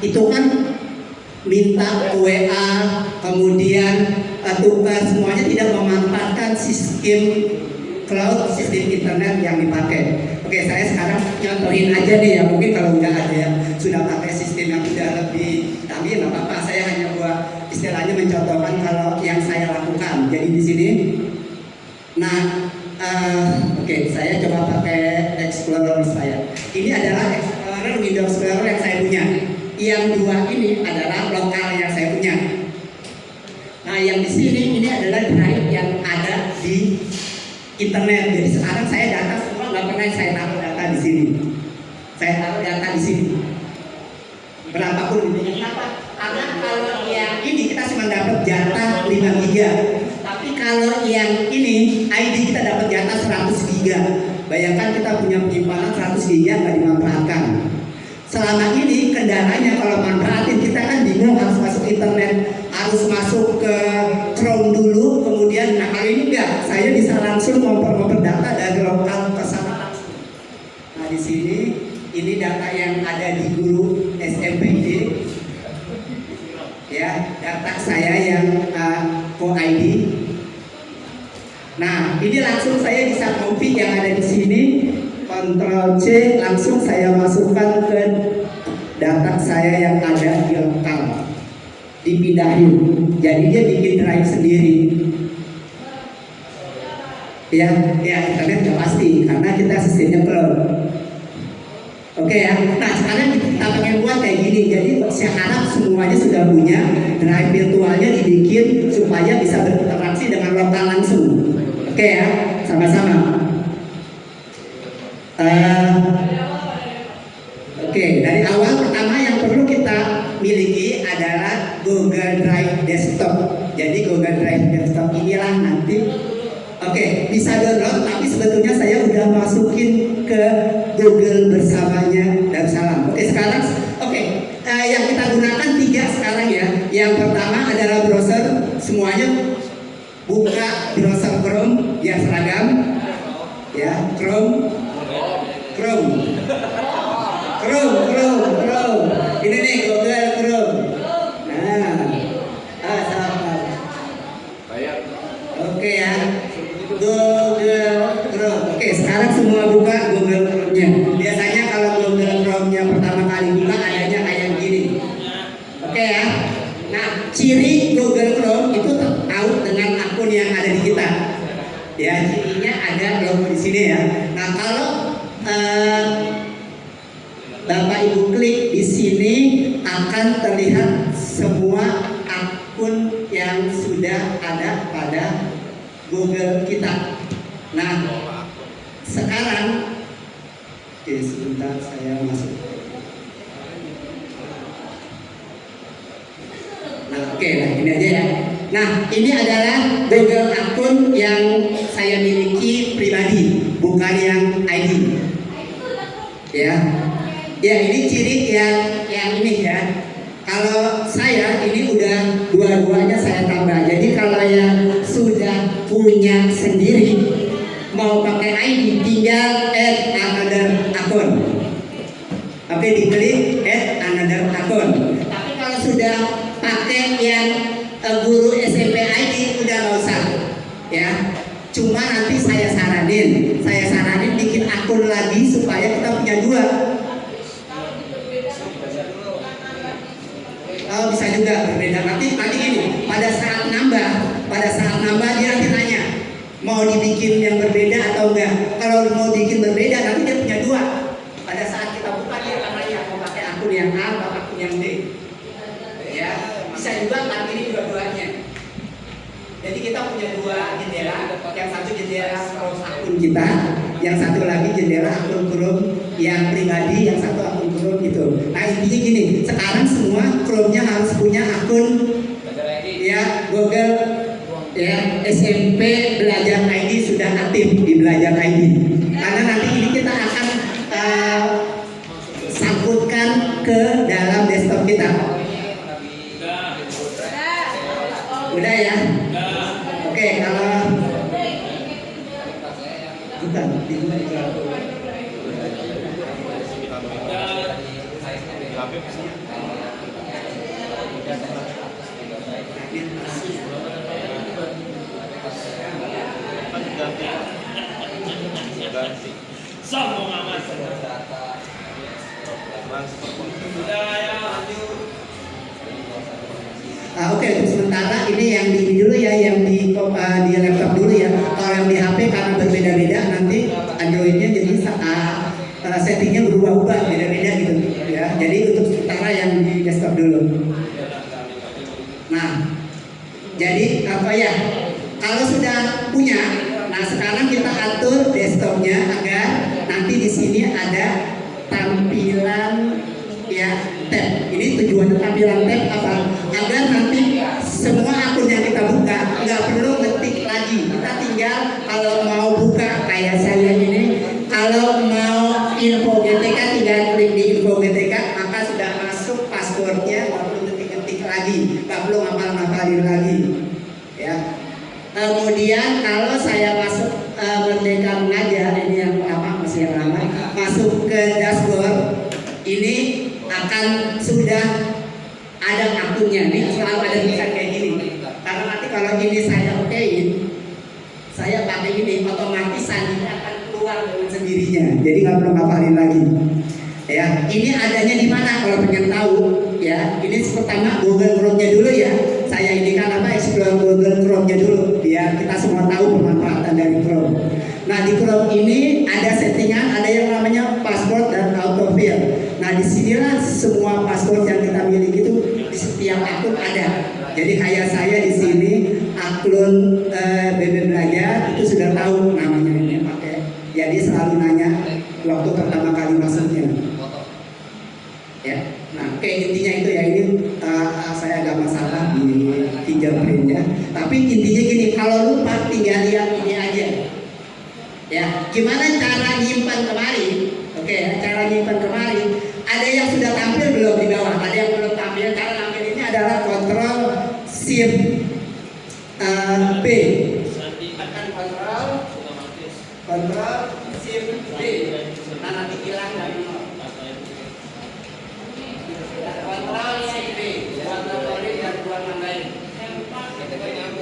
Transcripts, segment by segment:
itu kan minta WA, kemudian tugas semuanya tidak memanfaatkan sistem cloud, sistem internet yang dipakai. Oke, saya sekarang contohin aja nih ya, mungkin kalau udah ada yang sudah pakai sistem yang sudah lebih canggih nggak apa-apa, saya hanya buat istilahnya mencontohkan kalau yang saya lakukan. Jadi di sini, nah oke, saya coba pakai Explorer saya. Ini adalah Explorer Windows Explorer yang saya punya. Yang dua ini adalah lokal yang saya punya. Nah, yang di sini ini adalah drive yang ada di internet. Jadi sekarang saya data semua nggak pernah saya taruh data di sini. Saya taruh data di sini. Berapapun ini. Kenapa? Karena kalau yang ini kita cuma dapat jatah 5 giga. Tapi kalau yang ini ID kita dapat jatah 100 giga. Bayangkan kita punya penyimpanan 100 giga nggak dimanfaatkan. Selama ini kendalanya kalau manfaatin kita kan bingung harus masuk internet, harus masuk ke Chrome dulu, kemudian nah kali ini enggak, saya bisa langsung ngoper data dari lokal ke sana langsung. Nah di sini ini data yang ada di guru SMPD, ya data saya yang co-ID. Nah ini langsung saya bisa copy yang ada di sini. Ctrl C, langsung saya masukkan ke data saya yang ada di lokal, dipindahin. Jadi dia bikin drive sendiri. Ya internet nggak pasti karena kita sistemnya cloud. Oke ya. Nah sekarang kita pengen buat kayak gini. Jadi saya harap semuanya sudah punya drive virtualnya dibikin supaya bisa berinteraksi dengan lokal langsung. Oke ya, sama-sama. Oke, dari awal pertama yang perlu kita miliki adalah Google Drive Desktop. Jadi Google Drive Desktop inilah nanti bisa download, tapi sebetulnya saya udah masukin ke Google bersamanya Darussalam. Sekarang yang kita gunakan 3 sekarang ya. Yang pertama adalah browser, semuanya buka browser Chrome yang seragam ya, Chrome. Ini nih Google Chrome. Nah, sama. Oke ya, Google Chrome. Oke, sekarang semua buka Google Chrome-nya. Biasanya kalau Google Chrome-nya pertama kali buka adanya kayak gini. Oke ya. Nah, ciri Google Chrome itu tahu dengan akun yang ada di kita. Ya, cirinya ada logo di sini ya. Nah, kalau Bapak Ibu klik di sini akan terlihat semua akun yang sudah ada pada Google kita. Nah, sekarang sebentar saya masuk. Nah, nah ini aja ya. Nah, ini adalah Google akun yang saya miliki pribadi, bukan yang ID. Ya ini ciri yang ini ya. Kalau saya ini udah dua-duanya saya tambah. Jadi kalau yang sudah punya sendiri mau pakai ID tinggal add another akun. Diklik add another akun. Tapi kalau sudah pakai yang guru SMP ID udah nggak usah ya. Cuma nanti saya saranin bikin akun lagi supaya kita punya 2. Bisa juga berbeda. Nanti gini, pada saat nambah dia nanti nanya mau dibikin yang berbeda atau enggak. Kalau mau bikin berbeda nanti dia punya 2. Pada saat kita buka dia akan nanya mau pakai akun yang A atau akun yang D. Ya, bisa juga tapi ini dua-duanya. Jadi kita punya 2 jendela, yang satu jendela Chrome akun kita, yang satu lagi jendela akun Chrome yang pribadi, yang satu akun Chrome gitu. Nah intinya gini, sekarang semua Chrome-nya harus punya akun ya Google ya SMP Belajar ID sudah aktif di Belajar ID. Karena nanti ini kita akan sangkutkan ke dalam desktop kita. Udah ya? Oke, kalau bukan Oke, untuk sementara ini yang di ini dulu ya, yang di laptop dulu ya. Kalau yang di HP karena berbeda-beda nanti Androidnya jadi settingnya berubah-ubah beda-beda gitu ya. Jadi untuk sementara yang di desktop dulu. Nah, jadi apa ya? Kalau sudah punya, nah sekarang kita atur desktopnya agar nanti di sini ada tampilan ya tab. Ini tujuan tampilan tab apa? Agar nanti semua akun yang kita buka nggak perlu ngetik lagi. Kita tinggal kalau mau buka kayak saya ini, kalau mau info GTK tinggal klik di info GTK, maka sudah masuk passwordnya, nggak perlu ngetik-ngetik lagi, nggak perlu ngapal-ngapalin lagi. Ya. Kemudian kalau saya masuk Merdeka Mengajar, ini yang lama, masih yang lama, masuk ke dashboard, ini akan sudah ada akunnya. Nih selalu ada tulisan kayak gini. Karena nanti kalau ini saya okein, saya pakai ini, otomatis sandinya akan keluar dengan sendirinya. Jadi nggak perlu ngapalin lagi. Ya, ini adanya di mana kalau pengen tahu? Ya, ini pertama Google Chrome-nya dulu ya. Saya ini kan apa explore Google Chrome-nya dulu, biar kita semua tahu pemanfaatan dari Chrome. Nah di Chrome ini ada settingan, ada yang namanya password dan autofill. Nah disinilah semua password yang kita miliki itu di setiap akun ada. Jadi kayak saya di sini akun BB Belajar itu sudah tahu namanya ini pakai. Jadi selalu nanya waktu pertama kali masuknya. Ya, nah kayak intinya itu ya, ini saya agak masalah di fingerprintnya. Tapi intinya gini, kalau lupa tinggal lihat ini aja. Ya, gimana cara nyimpan kemarin? Oke, cara nyimpan kemarin. Ada yang sudah tampil belum di bawah? Ada yang belum tampil. Cara tampil ini adalah Ctrl Shift B. Tekan Ctrl Shift B. Nah nanti hilang dari nol. Ctrl Shift B.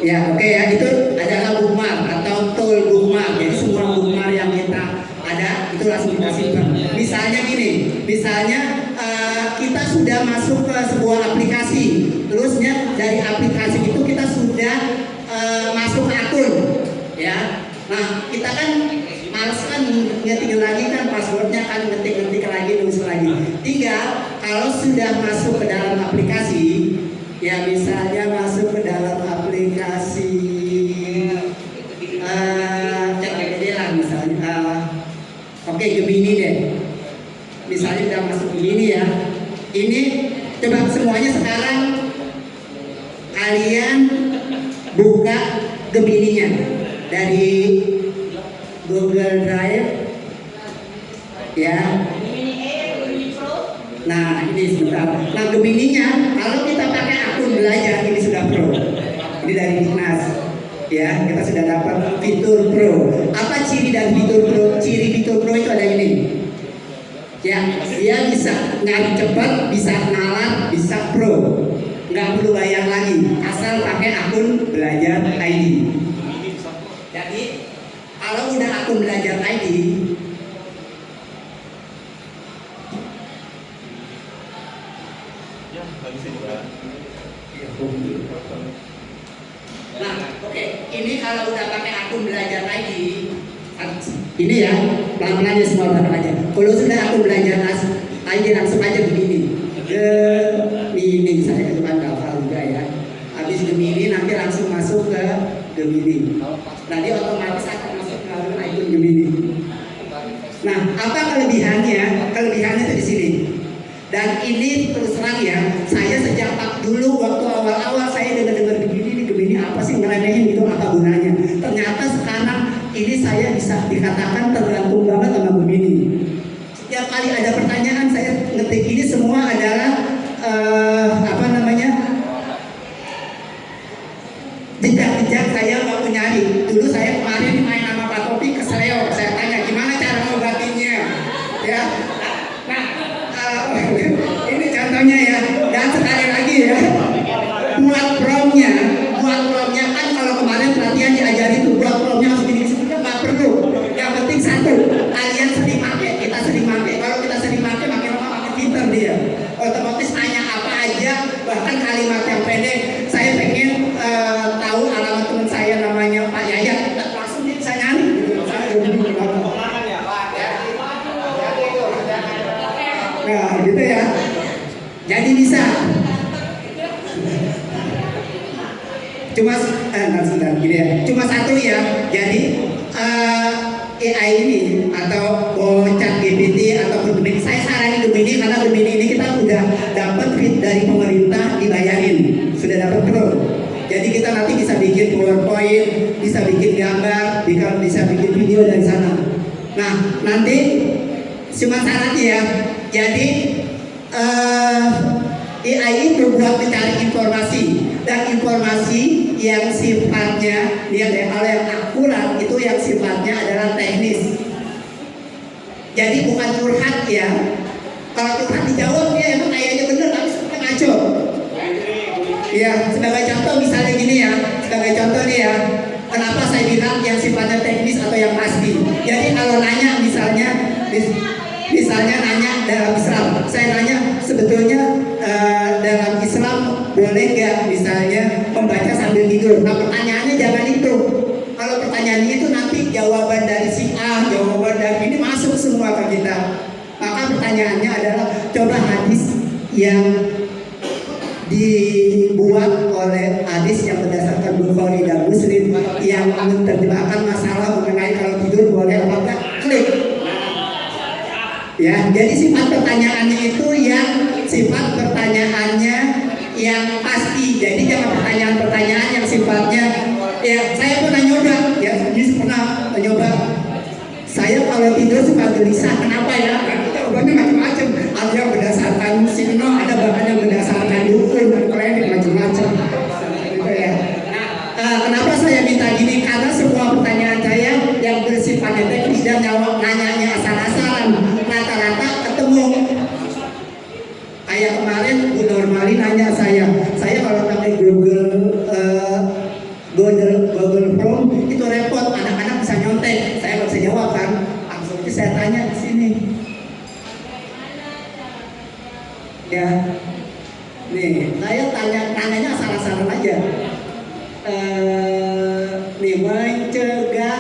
Ya, oke ya, itu adalah bookmark atau tool bookmark. Jadi semua bookmark yang kita ada itu langsung kita simpan. Misalnya gini, misalnya kita sudah masuk ke sebuah aplikasi, terusnya dari aplikasi itu kita sudah masuk ke akun, ya. Nah, kita kan males kan ngetik lagi kan passwordnya kan ngetik lagi nulis lagi. Tinggal kalau sudah masuk ke dalam aplikasi, ya misalnya masuk ke dalam aplikasi lah misalnya oke, Gemini deh. Misalnya udah masuk Gemini ya. Ini coba semuanya sekarang kalian buka Gemininya dari Google Drive ya. Nah ini sebentar. Nah Gemininya kalau kita pakai akun belajar ini sudah pro. Ini dari Dinas. Ya kita sudah dapat fitur pro. Apa ciri dari fitur pro? Ciri fitur pro itu ada ini. Ya dia bisa nyari cepat, bisa nalar, bisa pro. Nggak perlu bayar lagi. Asal pakai akun belajar ID. Jadi kalau udah akun belajar ID, nah, oke. Ini kalau udah pakai akun belajar ID, ini ya, pelan-pelan ya semua pelan aja. Kalau sudah akun belajar ID langsung aja begini. Gemini, saya kan hafal juga ya. Habis Gemini nanti langsung masuk ke Gemini. Nanti otomatis akan masuk ke akun Gemini. Nah, apa kelebihannya? Kelebihannya itu di sini. Dan ini terus terang ya, saya sejak dulu waktu awal-awal saya dengar Gemini apa sih ngeremehin gitu, apa gunanya? Ternyata sekarang ini saya bisa dikatakan tergantung banget sama Gemini. Setiap kali ada pertanyaan saya ngetik ini semua adalah apa namanya? Jejak-jejak saya waktu nyari. Dulu saya kemarin main sama Pak Topi ke Seleo, saya tanya gimana cara ngobatinnya, ya. Nah, ini contohnya ya. Dan sekali lagi ya, buat promnya kan kalau kemarin pelatihan diajari itu buat promnya harus begini sebenarnya nggak perlu. Yang penting satu, kalian sering pakai, kita sering pakai. Kalau kita sering pakai, makin lama makin pintar dia. Otomatis bisa. Cuma sebentar gini ya. Cuma satu ya. Jadi AI ini atau ChatGPT ataupun Gemini, saya saranin Gemini karena Gemini ini kita udah dapat fit dari pemerintah dibayarin, sudah dapat pro. Jadi kita nanti bisa bikin PowerPoint, bisa bikin gambar, bisa bikin video dari sana. Nah nanti cuma syaratnya ya. Jadi AI itu buat mencari informasi dan informasi yang sifatnya kalau yang akurat itu yang sifatnya adalah teknis. Jadi bukan curhat ya. Kalau curhat dijawab ya emang kayaknya bener tapi sebenarnya ngaco. Ya sebagai contoh misalnya gini ya, sebagai contoh nih ya. Kenapa saya bilang yang sifatnya teknis atau yang pasti? Jadi kalau nanya misalnya nanya dalam Islam, saya nanya sebetulnya dalam Islam boleh nggak misalnya membaca sambil tidur? Nah pertanyaannya jangan itu. Kalau pertanyaannya itu nanti jawaban dari si A, jawaban dari ini masuk semua ke kita. Maka pertanyaannya adalah coba hadis yang dibuat oleh hadis yang berdasarkan Bukhari dan Muslim yang menerjemahkan masalah mengenai kalau tidur boleh apa enggak, klik. Ya, jadi sifat pertanyaannya itu sifat pertanyaannya yang pasti. Jadi jangan pertanyaan-pertanyaan yang sifatnya ya saya pernah nyoba ya, ini pernah nyoba. Saya kalau tidur suka gelisah, kenapa ya? Karena jawabannya macam-macam. Ada yang berdasarkan sino, ada bahkan yang berdasarkan dukun dan klinik macam-macam. Gitu ya. Kenapa saya minta gini? Karena semua pertanyaan saya yang bersifatnya teknis dan nanyanya asal-asalan rata-rata ketemu. Kayak kemarin Bu Normali nanya saya kalau pakai Google Chrome itu repot, anak-anak bisa nyontek, saya nggak bisa jawab kan, langsung aja saya tanya di sini. Ya, nih saya tanyanya asal-asalan aja. Nih mencegah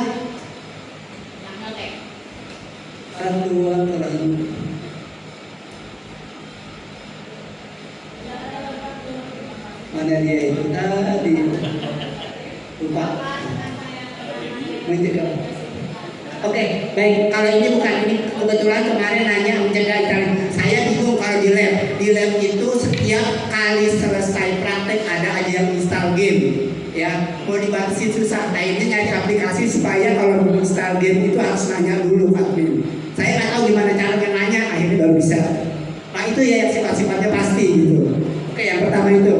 kandungan mana dia itu tadi lupa mencegah. Oke, baik. Kalau ini bukan, ini kebetulan kemarin nanya mencegah internet. Saya bingung kalau di lab itu setiap kali selesai praktek ada aja yang install game. Ya, mau dibatasin susah. Nah ini nyari aplikasi supaya kalau install game itu harus nanya dulu admin. Saya nggak tahu gimana cara nanya, akhirnya baru bisa. Nah itu ya yang sifat-sifatnya pasti gitu. Oke, yang pertama itu.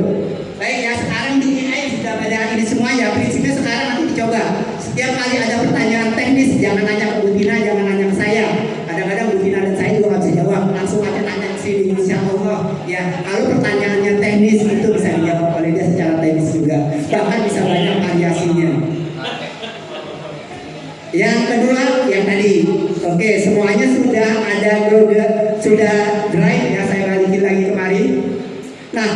Baik ya, sekarang di AI sudah banyak ini semua ya. Prinsipnya sekarang nanti dicoba. Setiap kali ada pertanyaan teknis, jangan nanya ke Bu Tina, jangan nanya ke saya. Kadang-kadang Bu Tina dan saya juga nggak bisa jawab. Langsung aja tanya ke sini, insya Allah. Ya, kalau pertanyaannya teknis itu bisa dijawab oleh dia secara teknis juga. Bahkan bisa banyak variasinya. Yang kedua, yang tadi, oke, semuanya sudah ada Google, sudah Drive ya. Saya balikin lagi kemari. Nah,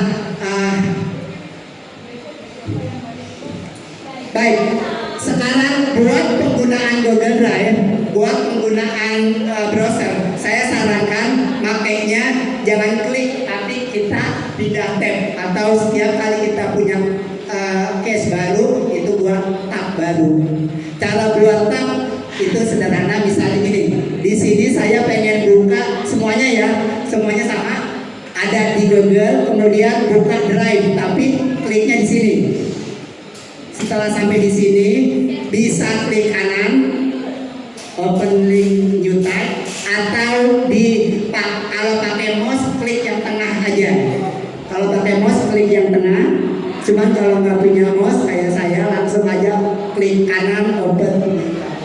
baik. Sekarang buat penggunaan Google Drive, buat penggunaan browser, saya sarankan makainya jangan klik, tapi kita pindah tab atau setiap kali kita punya case baru itu buat tab baru. Cara buat tab itu sederhana, misalnya gini. Di sini saya pengen buka semuanya ya, semuanya sama. Ada di Google, kemudian buka Drive, tapi kliknya di sini. Setelah sampai di sini, bisa klik kanan, open link new tab, atau kalau pakai mouse klik yang tengah aja. Kalau pakai mouse klik yang tengah. Cuman kalau nggak punya mouse kayak saya langsung aja klik kanan, open link tab.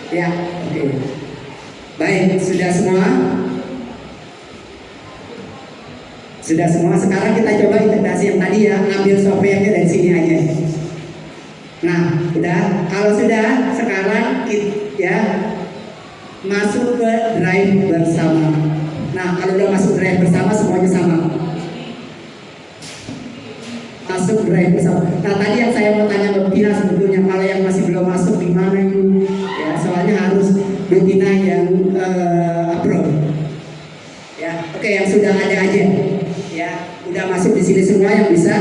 Ya, oke. Baik, sudah semua. Sudah semua. Sekarang kita coba integrasi yang tadi ya, ambil software-nya dari sini aja. Nah, udah. Kalau sudah, sekarang ya masuk ke Drive bersama. Nah, kalau udah masuk Drive bersama, semuanya sama. Masuk Drive bersama. Nah, tadi yang saya mau tanya ke Tina sebetulnya, kalau yang masih belum masuk gimana ini? Ya, soalnya harus Bu Tina yang approve. Ya, oke, yang sudah ada aja. Ya. udah masuk di sini semua yang bisa,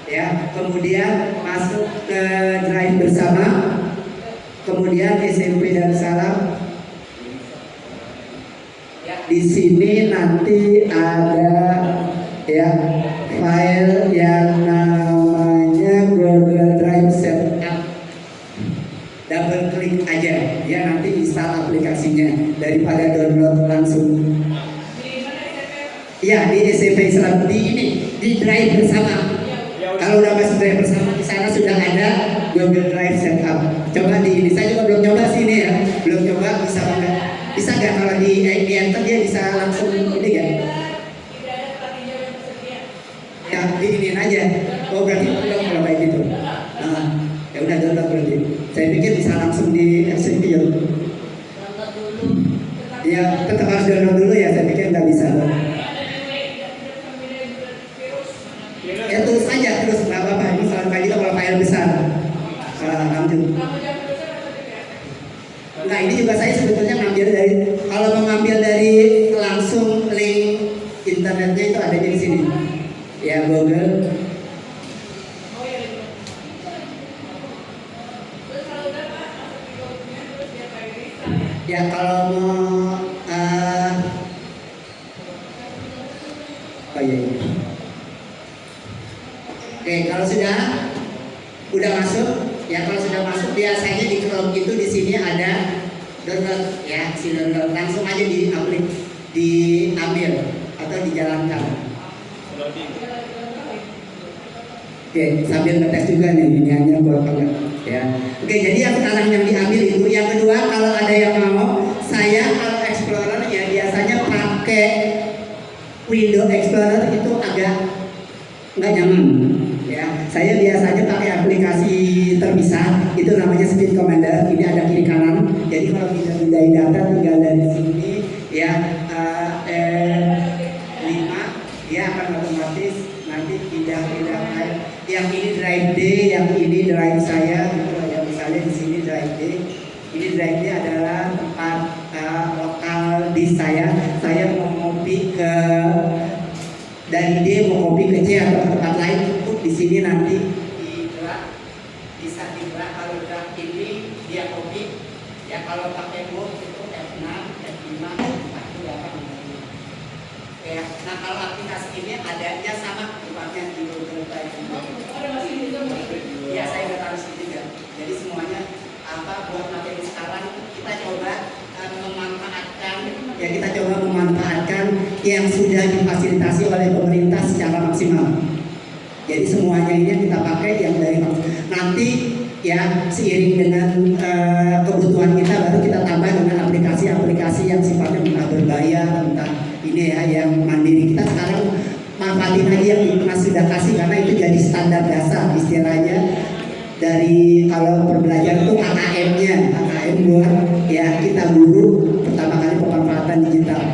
ya. Kemudian masuk ke drive bersama, kemudian SMP dan salam. Di sini nanti ada ya file yang namanya Google Drive Setup. Double klik aja ya, nanti install aplikasinya daripada download langsung. Ya di SMP Islam di ini di Drive bersama. Kalau udah masuk Drive bersama di sana sudah ada Google Drive Setup. Coba di ini, saya juga belum coba sini ya, belum coba bisa nggak kalau di enter dia bisa langsung ini kan? Ya di ini aja. Oh berarti belum kalau kayak gitu. Ya udah download berarti. Saya pikir bisa langsung di execute. Ya tetap harus download dulu ya. Saya pikir nggak bisa. Ya terus aja terus nggak apa-apa. Ini soal kayak gitu kalau file besar. Lanjut. Nah ini juga saya sebetulnya ngambil dari, kalau mengambil dari langsung link internetnya itu ada di sini. Ya Google. Ya kalau mau oh iya. Oke kalau udah masuk ya, kalau sudah masuk biasanya di Chrome itu di sini ada download ya, si download langsung aja diambil atau dijalankan. Oke, sambil ngetes juga nih ini hanya berapa ya. Oke, jadi yang sekarang yang diambil itu, yang kedua kalau ada yang mau, saya kalau Explorer ya biasanya pakai Windows Explorer itu agak nggak nyaman. Ya, saya biasanya pakai aplikasi terpisah, itu namanya Speed Commander. Ini ada kiri kanan. Jadi kalau kita pindahin data tinggal dari sini, ya 5, dia akan otomatis nanti pindah yang ini drive D, yang ini drive saya. Gitu ya, misalnya di sini drive D. Ini drive D adalah tempat lokal disk saya. Saya mau copy ke dari D mau copy ke C atau ke tempat lain. Di sini nanti bisa digerak. Kalau gerak ini dia copy ya, kalau pakai Word itu F6, F5, F4 itu dapat ya. Nah kalau aplikasi ini adanya sama tempatnya di Google Drive. Ya saya udah taruh sini juga. Jadi semuanya buat materi sekarang kita coba memanfaatkan ya, kita coba memanfaatkan yang sudah difasilitasi oleh pemerintah secara maksimal. Jadi semuanya ini kita pakai yang dari nanti ya, seiring dengan kebutuhan kita baru kita tambah dengan aplikasi-aplikasi yang sifatnya entah berbayar, entah ini ya yang mandiri. Kita sekarang manfaatin aja yang Mas sudah kasih karena itu jadi standar dasar istilahnya. Dari kalau pembelajaran itu KKM-nya, KKM buat ya kita guru pertama kali pemanfaatan digital.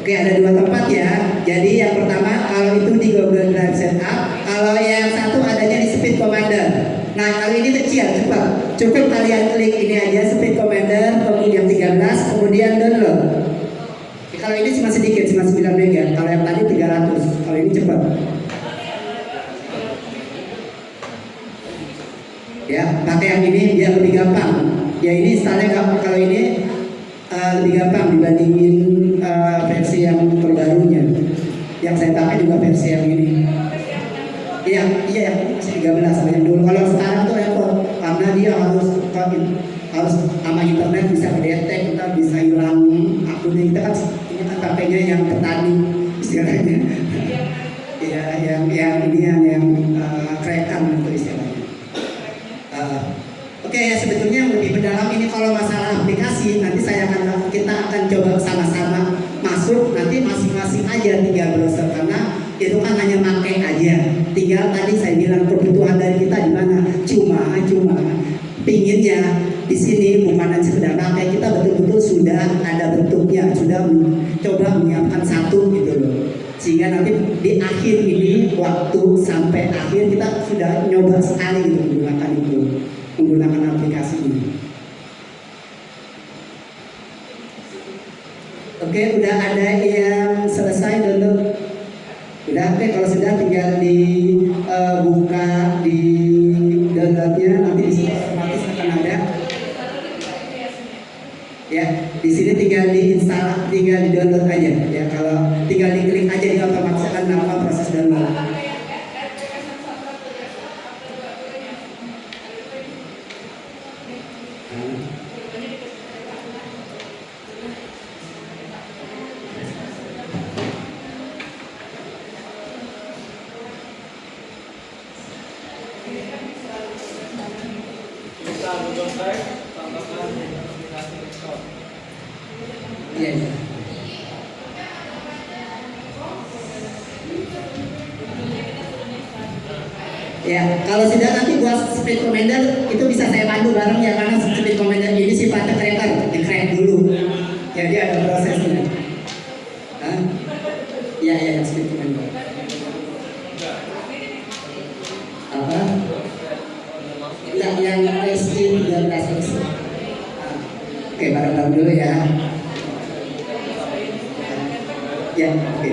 Oke, ada 2 tempat ya. Jadi yang pertama kalau itu di Google Drive Setup, kalau yang satu adanya di Speed Commander. Nah kalau ini kecil, cukup kalian klik ini aja Speed Commander, kemudian 13, kemudian download. Kalau ini cuma sedikit, cuma 9 MB. Kalau yang tadi 300. Kalau ini cepat. Ya, pakai yang ini biar lebih gampang. Ya ini installnya gampang. Kalau ini lebih gampang dibandingin versi yang terbarunya. Yang saya pakai juga versi yang ini. Iya yang ini masih 13 sama yang dulu. Kalau sekarang tuh repot karena dia harus sama internet bisa kedetek, kita bisa hilang akunnya. Kita kan ini kan HP-nya yang petani istilahnya. Ya yang ini yang krekan itu istilahnya. Oke ya, sebetulnya yang lebih mendalam ini kalau masalah aplikasi nanti kita akan coba sama-sama masuk, nanti masing-masing aja 3 browser karena itu kan hanya pakai aja. Tinggal tadi saya bilang kebutuhan dari kita di mana. Cuma pinginnya di sini bukan hanya sekedar pakai, kita betul-betul sudah ada bentuknya, sudah coba menyiapkan satu gitu loh. Sehingga nanti di akhir ini waktu sampai akhir kita sudah nyoba sekali gitu menggunakan aplikasi ini. Oke, udah ada yang selesai download? Udah, oke, kalau sudah tinggal buka di downloadnya, nanti di sini otomatis akan ada. Ya, di sini tinggal diinstal, tinggal di download aja. Ya, kalau tinggal diklik aja di otomatis akan melakukan proses download. Iya. Ya, kalau sudah nanti buat speed commander itu bisa saya pandu bareng ya, karena speed commander ini sifatnya cracker, di-crack dulu. Jadi ada prosesnya. Hah? Iya, iya, speed commander. Apa? Yang racing dan racing. Oke, bareng-bareng dulu ya. Ya, oke.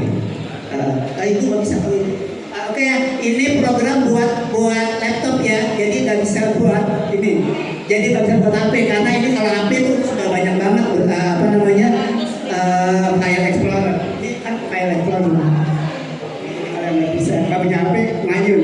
Itu nggak bisa kalau oke ya, ini program buat laptop ya, jadi nggak bisa buat ini. Jadi nggak bisa buat HP, karena ini kalau HP itu sudah banyak banget file explorer. Ini kan file explorer. Jadi kalau nggak bisa, nggak punya HP, maju.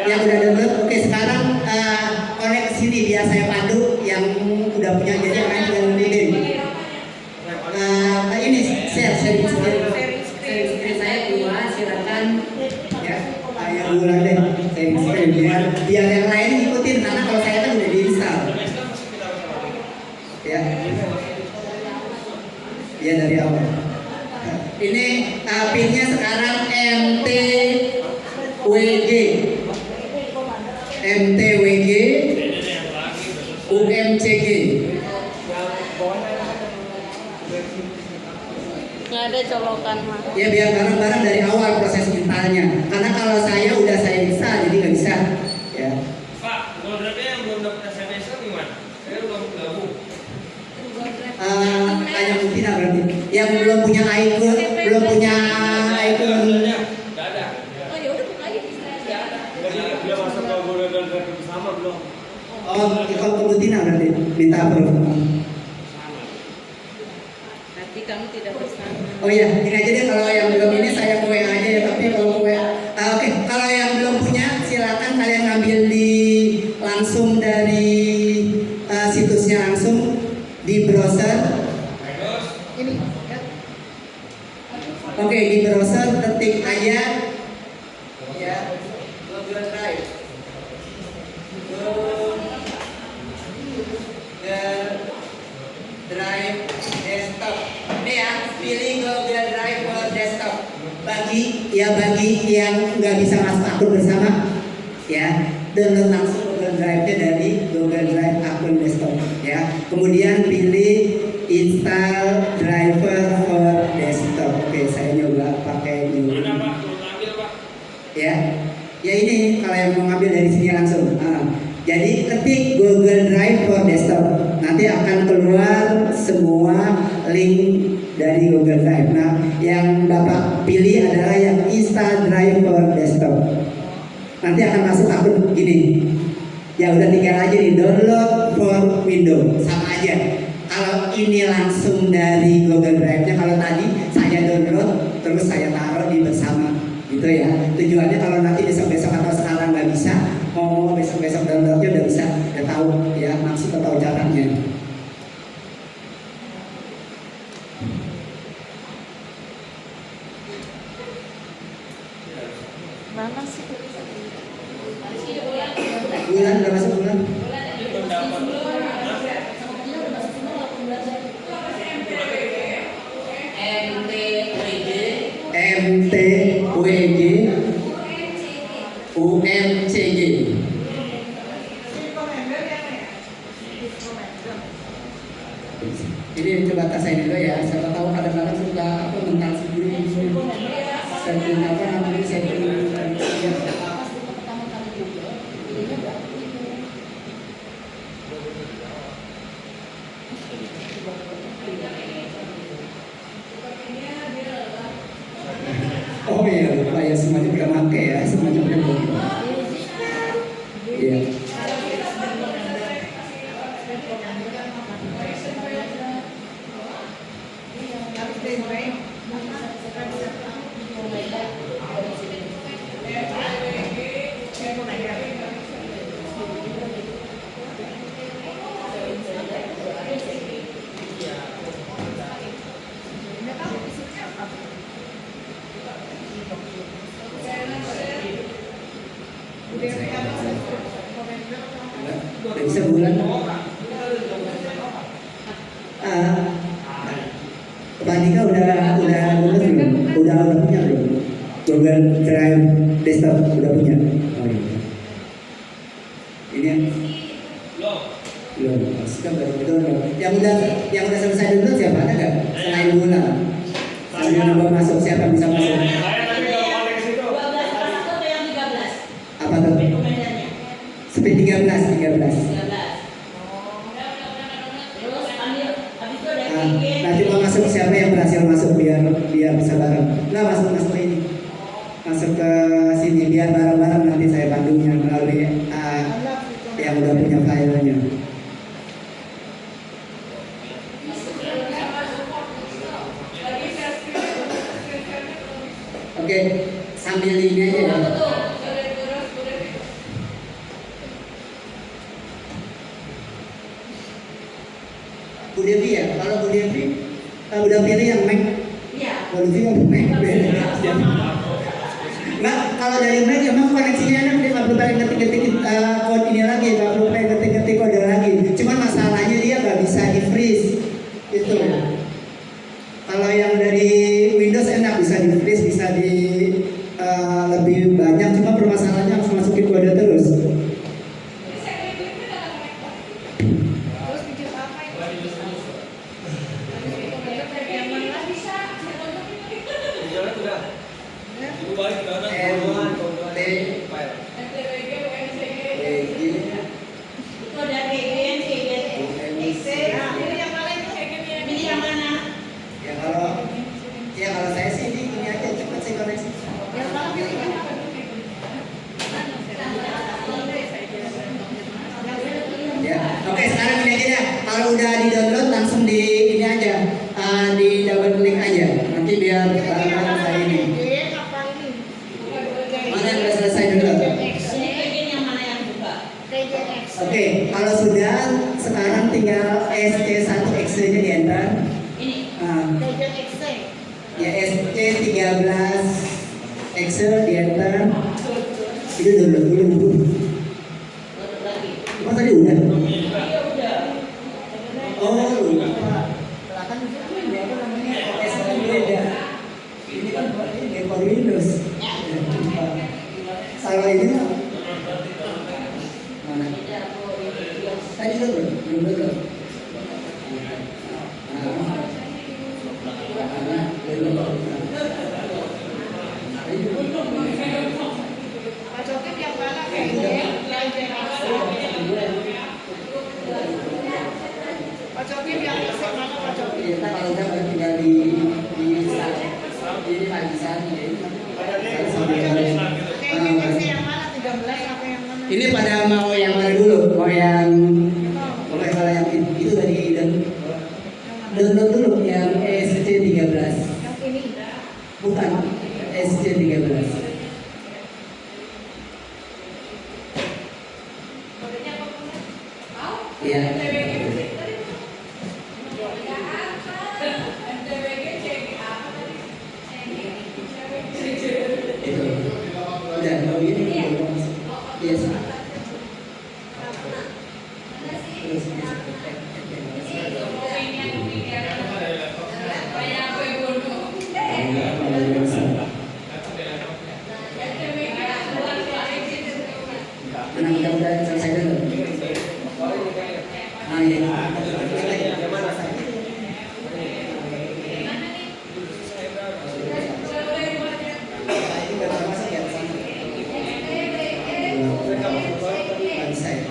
Yang udah download, oke sekarang connect ke sini biar saya pandu yang udah punya, jadi yang lain tinggal nge-link. Ini sharing screen saya dua, silakan ya. Yang ulang deh sharing screen biar yang lain ikutin, karena kalau saya kan udah diinstal. Ya. Ya dari awal. Ini pinnya sekarang MTWG. MTWG UMCG. Nggak ada colokan mah. Ya biar bareng-bareng dari awal proses instalnya. Karena kalau saya udah saya install jadi nggak bisa. Ya. Pak, Google Drive yang belum dapat SMS gimana? Saya belum gabung. Tanya Mutina berarti. Yang belum punya iCloud, belum punya iCloud. Nggak ada. Oh ya udah buka aja bisa. Dia masuk ke Google Drive bersama belum? Oh, kalau ke Mutina berarti minta approve. Nanti kamu tidak bersama. Oh iya, ini aja deh, kalau yang belum ini saya ke WA aja ya, tapi kalau ke WA. Oke, kalau yang belum punya silakan kalian ngambil langsung dari situsnya langsung di browser. Ini. Oke, di browser ketik aja ya Google Drive. Google Drive desktop. Ini ya, pilih Google Drive for desktop. Bagi yang nggak bisa masuk akun bersama, ya download langsung Google Drive-nya dari Google Drive akun desktop. Ya, kemudian pilih install driver for desktop. Oke, saya nyoba pakai ini. Mana Pak? Belum ambil Pak. Ya ini kalau yang mau ngambil dari sini langsung. Jadi ketik Google Drive for desktop, nanti akan keluar semua link dari Google Drive. Nah, yang Bapak pilih adalah yang install Drive for desktop. Nanti akan masuk akun gini. Ya udah tinggal aja nih download for Windows, sama aja. Kalau ini langsung dari Google Drive-nya, kalau tadi saya download terus saya taruh di bersama, gitu ya. Tujuannya kalau nanti besok-besok atau sekarang nggak bisa, mau besok-besok downloadnya udah bisa, udah tahu ya maksud atau caranya. Mana sih? Bulan udah masuk bulan? Belum dapat. MTWG UMCG. Ini coba tasain dulu ya. Siapa tahu kadang-kadang suka apa mental sendiri. Setting apa namanya setting ya. Oh iya, lupa ya semuanya udah make ya, semuanya udah make. Iya. Udah bisa bulan. Pak Andika udah lulus belum? Udah punya belum? Google Drive desktop udah punya? Oh iya. Ini belum. Sudah baru download. Yang udah selesai download siapa? Ada nggak? Selain Bula. Sambil nambah masuk siapa bisa masuk? Apa tuh? Speed 13. Nanti mau masuk siapa yang berhasil masuk biar bisa bareng. Nah masuk ini, masuk ke sini biar bareng-bareng nanti saya pandunya melalui yang udah punya filenya. Oke, sambil ini aja ya. Bu Devi ya, kalau Bu Devi udah pilih yang Mac. Iya. Bu Devi yang Mac. Nah, kalau dari Mac emang koneksinya enak, dia nggak perlu pengen ngetik-ngetik kode ini lagi, nggak perlu pengen ngetik-ngetik kode lagi. Cuman masalahnya dia nggak bisa di freeze, itu. Kalau yang dari Windows enak bisa di freeze, bisa di lebih banyak. Cuma permasalahannya harus masukin kode terus. Kalau saya sih ini aja cepat sih koneksi. Ya, oke sekarang ini aja ya. Kalau udah di download langsung di ini aja, di double klik aja. Nanti biar barang-barang saya ini. Mana yang udah selesai download? Oke, kalau sudah sekarang tinggal SC1 Excel-nya di enter. Ya SC13 Excel di enter. Itu download dulu. Emang tadi udah? Oh lupa. Ini apa namanya? OS kan beda. Ini kan ini for Windows. Kalau ini mana? Tadi belum download. Kalau udah tinggal di ini lagi saat ini. Ini pada mau yang mana dulu? Mau yang kalau yang itu tadi download dulu yang SC13. Yang ini? Bukan SC13. Iya. Itu. Udah, mau ini biasa. Terus mudah-mudahan selesai dulu. Ah, iya. Nggak bisa ya.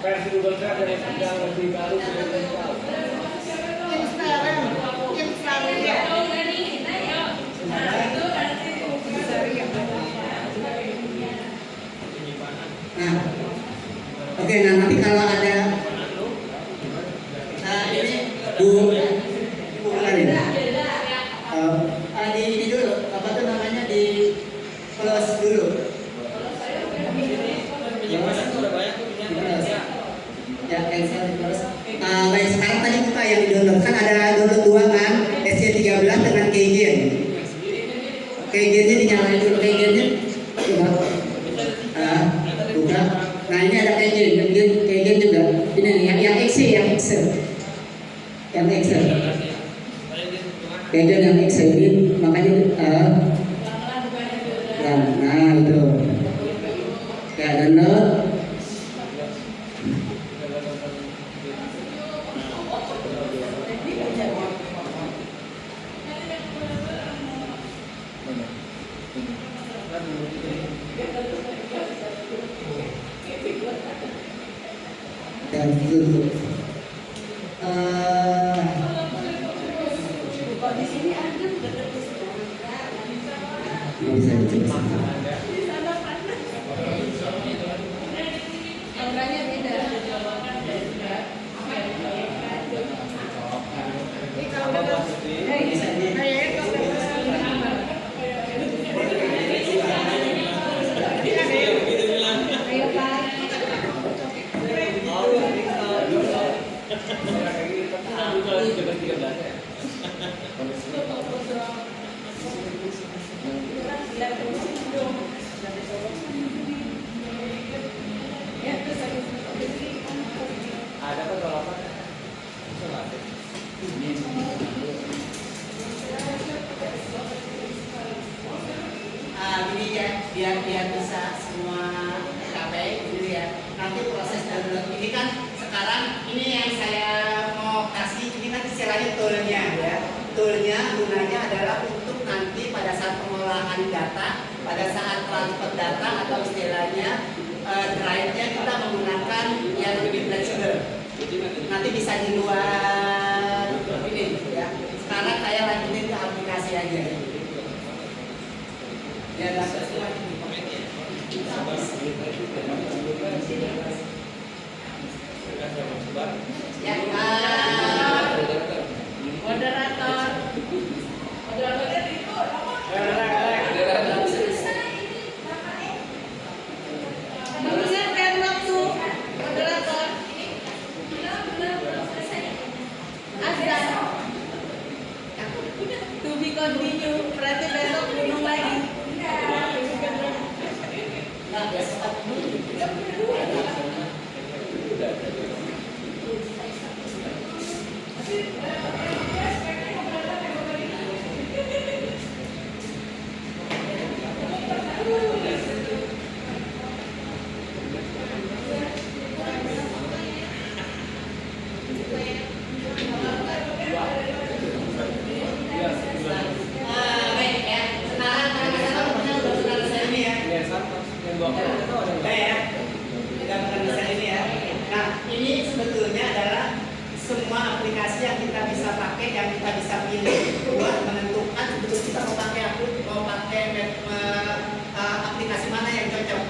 Versi Google Drive yang sedang lebih baru Nah, oke, nah nanti kalau ada ini Bu bukan ini. Di ini dulu, apa tuh namanya di close dulu. penyimpanan tuh udah banyak tuh penyimpanan. Ya, cancel terus. Baik, sekarang tadi buka yang di download kan ada download dua kan, SC13 dengan Keygen. Keygennya dinyalain dulu, Keygennya coba. Buka. Nah ini ada Keygen juga. Ini nih yang Excel, yang Excel. Keygen yang Excel ini makanya nah itu. Ya download. Dan tutup. Bisa dicoba. Ada apa kalau apa? Gini ya, biar bisa semua KPI dulu ya. Nanti proses download ini kan sekarang ini yang saya mau kasih ini kan istilahnya toolnya ya. Toolnya gunanya adalah untuk nanti pada saat pengolahan data, pada saat transfer data atau istilahnya drive-nya kita menggunakan yang lebih fleksibel. Nanti bisa di luar ini ya. Sekarang saya lanjutin ke aplikasi aja. Ya, dapat semua ini. Ya, Moderator. Mengingatkan waktu. Moderator. Azan. To be continue. Berarti besok gunung lagi. nah, besok baik ya. Sekarang karena sudah selesai ini ya. Ya, sudah selesai ini ya. Nah, ini sebetulnya adalah semua aplikasi yang kita bisa pakai, yang kita bisa pilih buat menentukan sebetulnya kita mau pakai aplikasi mana yang cocok,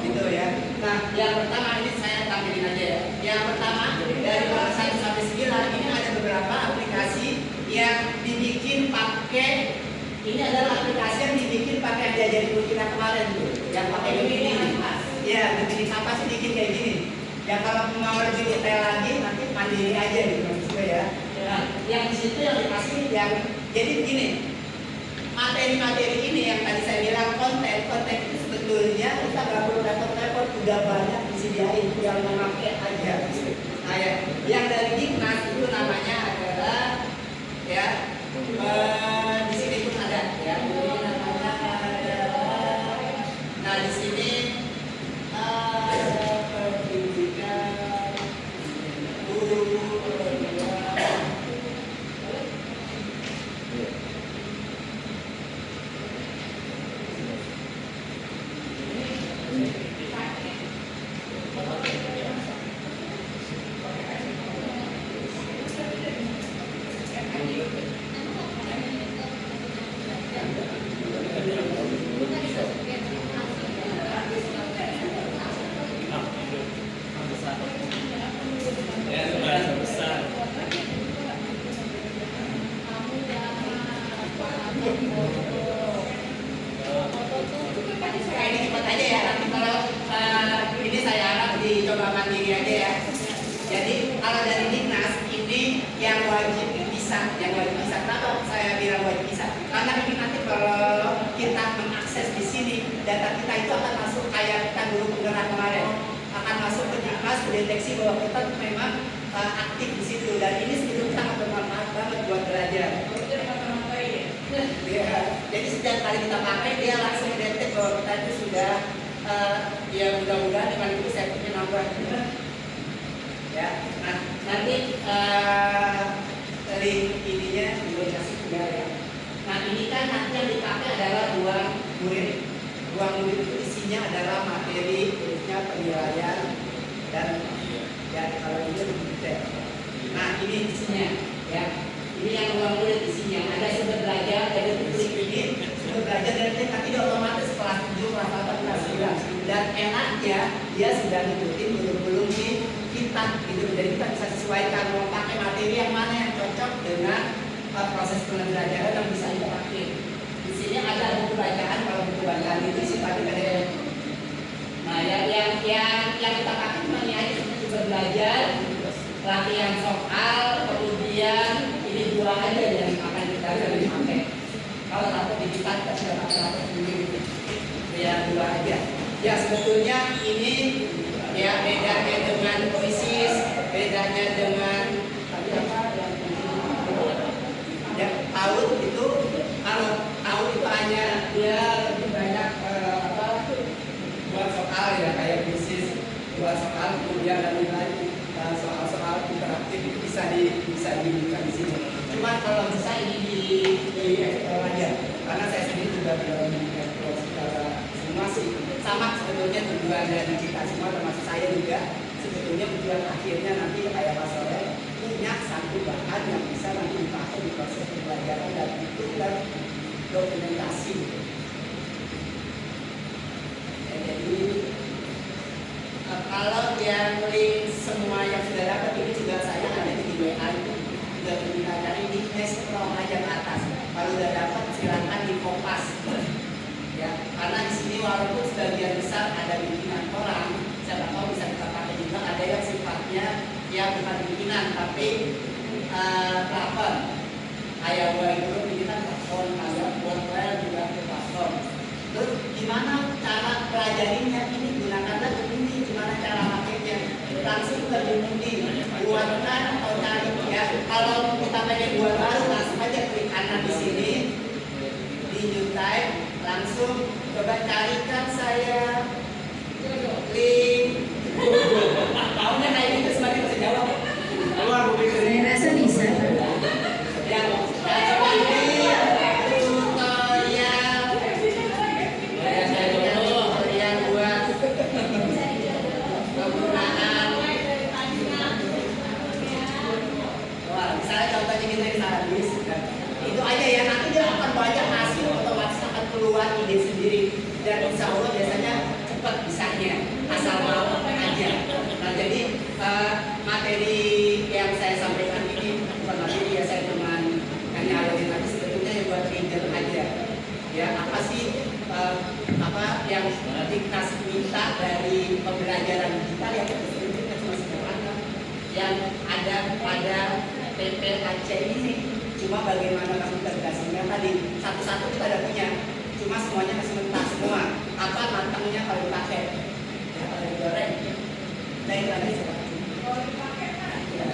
gitu ya. Nah, yang pertama ini saya tampilin aja ya. Yang pertama dari nomor 1 sampai 9 ini ada beberapa aplikasi yang dibikin pakai. Ini adalah aplikasi yang dibikin pakai yang diajarin kita kemarin tuh, yang pakai begini. Ya, begini apa sih bikin kayak gini? Ya kalau mau lebih detail lagi nanti mandiri aja gitu maksudnya ya. Nah, yang di situ yang dikasih yang jadi begini. Materi-materi ini yang tadi saya bilang konten itu sebetulnya kita nggak perlu repot-repot, udah banyak disediain, tinggal memakai aja. Nah, ya, yang dari Dignas itu namanya adalah ya di sini pun ada ya. Ini namanya adalah, nah di sini pendidikan guru wajib dipisah, yang wajib dipisah. Kenapa saya bilang wajib dipisah? Karena ini nanti kalau kita mengakses di sini, data kita itu akan masuk kayak kita dulu penggerak kemarin, akan masuk ke Dikmas, deteksi bahwa kita memang aktif di situ, dan ini sebetulnya sangat bermanfaat banget buat belajar. Ya, jadi setiap kali kita pakai dia langsung detek bahwa kita itu sudah ya mudah-mudahan dengan itu saya punya nambah. Ya, nah nanti dari ininya dikasih juga ya. Nah ini kan nanti yang dipakai adalah ruang murid. Ruang murid itu isinya adalah materi, khususnya penilaian dan ya kalau ini lebih detail. Nah ini isinya ya. Ini yang ruang murid isinya. Ada sumber belajar dari klik ini, sumber belajar dari klik nanti dia otomatis kelas 7, kelas 8, kelas 9. Dan enaknya dia sudah ngikutin belum di kitab gitu. Jadi kita bisa sesuaikan mau pakai materi yang mana yang cocok dengan proses pembelajaran yang bisa kita pakai. Di sini ada buku bacaan, kalau buku bacaan itu sifatnya ada. Nah yang kita pakai cuma ini aja sumber belajar, latihan soal, kemudian ini dua aja yang akan kita pakai. Kalau satu digital kita sudah pakai satu sendiri, ya dua aja. Ya sebetulnya ini ya bedanya dengan puisis, bedanya dengan ya PAUD itu, kalau PAUD itu hanya dia lebih banyak buat soal ya kayak puisis, buat soal kemudian dan lain-lain. Soal-soal interaktif itu bisa dibuka di sini. Cuma kalau bisa ini di eksplor aja, karena saya sendiri juga belum mengeksplor secara semua sih. Sama sebetulnya tujuan dari kita semua termasuk saya juga. Sebetulnya tujuan akhirnya nanti kayak Mas Soleh punya satu bahan yang bisa nanti dipakai di proses pembelajaran dan itu dan dokumentasi. Ya, jadi kalau yang link semua yang sudah dapat ini juga saya ada di WA itu juga kita cari di scroll aja ke atas. Kalau sudah dapat silakan di kopas. Ya, karena di sini walaupun sebagian besar ada bikinan orang, siapa tahu bisa kita pakai juga. Ada yang sifatnya ya bukan bikinan tapi platform. Kayak gua itu bikinan platform, kayak buat file juga platform. Terus gimana cara pelajarinya ini gunakanlah ini gimana cara makainya langsung ke Unity buatkan atau cari ya kalau kita pengen buat baru langsung aja klik kanan di sini di new type langsung coba carikan saya link maunya kayak gitu sebagai bahasa Jawa Saya rasa bisa. yang itu aja ya, nanti dia akan banyak hasil otomatis akan keluar ide sendiri dan insya Allah biasanya cepat bisanya asal mau aja. Nah jadi materi yang saya sampaikan ini bukan materi ya, saya cuma nyalorin aja sebetulnya yang buat trigger aja ya apa sih apa yang kita minta dari pembelajaran digital ya kita cuma sederhana yang ada pada PPKC ini. Cuma bagaimana kami integrasinya tadi satu-satu kita ada punya, cuma semuanya masih mentah semua. Apa matangnya kalau dipakai? Ya kalau digoreng. Nah itu aja coba. Ya.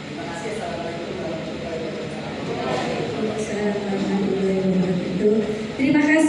Terima kasih. Assalamualaikum warahmatullahi wabarakatuh. Waalaikumsalam warahmatullahi wabarakatuh. Terima kasih.